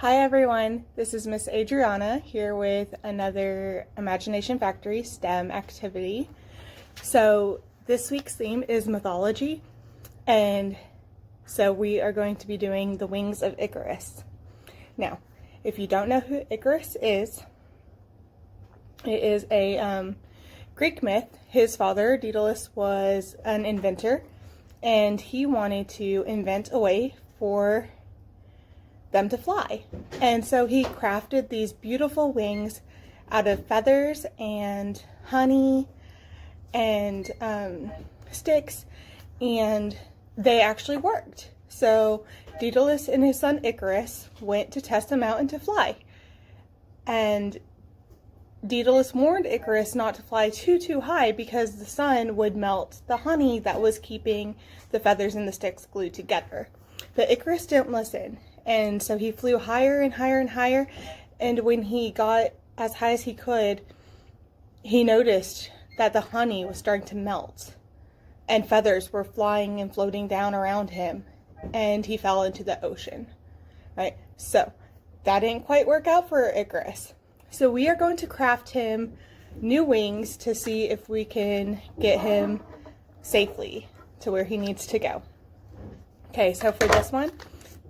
Hi everyone, this is Miss Adriana here with another Imagination Factory STEM activity. So this week's theme is mythology, and so we are going to be doing the wings of Icarus. Now, if you don't know who Icarus is, it is a Greek myth. His father, Daedalus, was an inventor, and he wanted to invent a way for them to fly. And so he crafted these beautiful wings out of feathers and honey and sticks, and they actually worked. So Daedalus and his son Icarus went to test them out and to fly. And Daedalus warned Icarus not to fly too high because the sun would melt the honey that was keeping the feathers and the sticks glued together. But Icarus didn't listen. And so he flew higher and higher and higher, and when he got as high as he could, he noticed that the honey was starting to melt, and feathers were flying and floating down around him, and he fell into the ocean, right? So that didn't quite work out for Icarus. So we are going to craft him new wings to see if we can get him safely to where he needs to go. Okay, so for this one,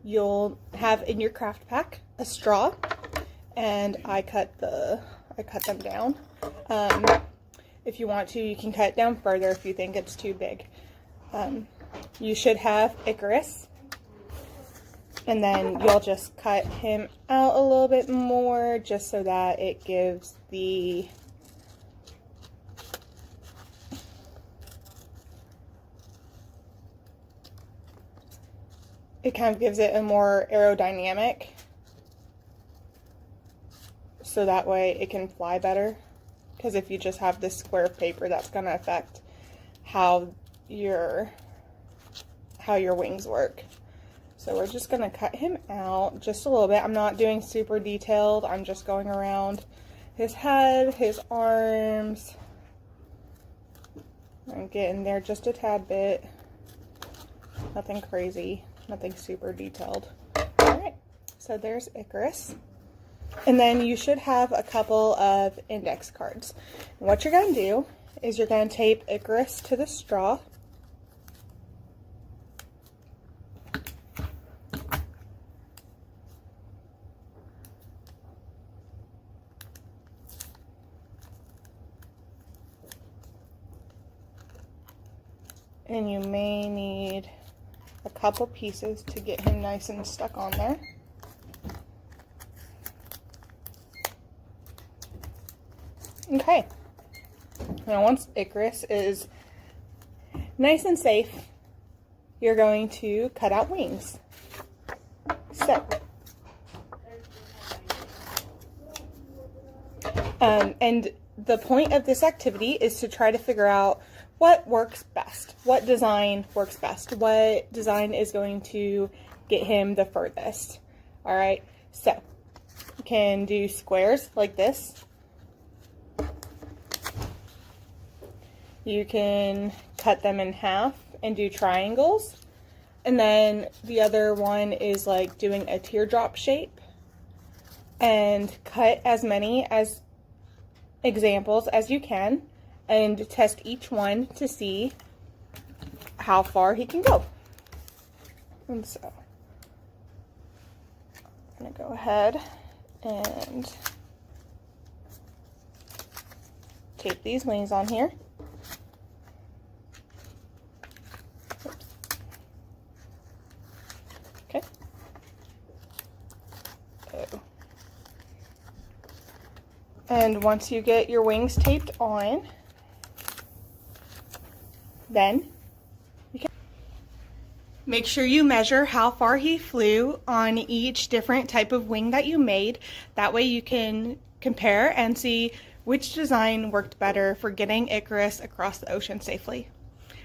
you'll have in your craft pack a straw, and I cut them down. If you want to, you can cut it down further if you think it's too big. You should have Icarus, and then you'll just cut him out a little bit more just so that it gives it kind of gives it a more aerodynamic, so that way it can fly better. Because if you just have this square of paper, that's going to affect how your wings work. So we're just going to cut him out just a little bit. I'm not doing super detailed. I'm just going around his head, his arms. I'm getting there just a tad bit. Nothing crazy. Nothing super detailed. Alright, so there's Icarus. And then you should have a couple of index cards. And what you're going to do is you're going to tape Icarus to the straw. And you may need a couple pieces to get him nice and stuck on there. Okay. Now once Icarus is nice and safe, you're going to cut out wings. So, and the point of this activity is to try to figure out what works best, what design works best, what design is going to get him the furthest. All right, so you can do squares like this. You can cut them in half and do triangles. And then the other one is like doing a teardrop shape, and cut as many as examples as you can and test each one to see how far he can go. And so I'm going to go ahead and tape these wings on here. Oops. Okay. Oh. And once you get your wings taped on, then you can make sure you measure how far he flew on each different type of wing that you made. That way you can compare and see which design worked better for getting Icarus across the ocean safely.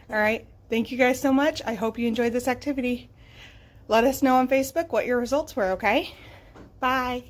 All right, thank you guys so much. I hope you enjoyed this activity. Let us know on Facebook what your results were, okay? Bye.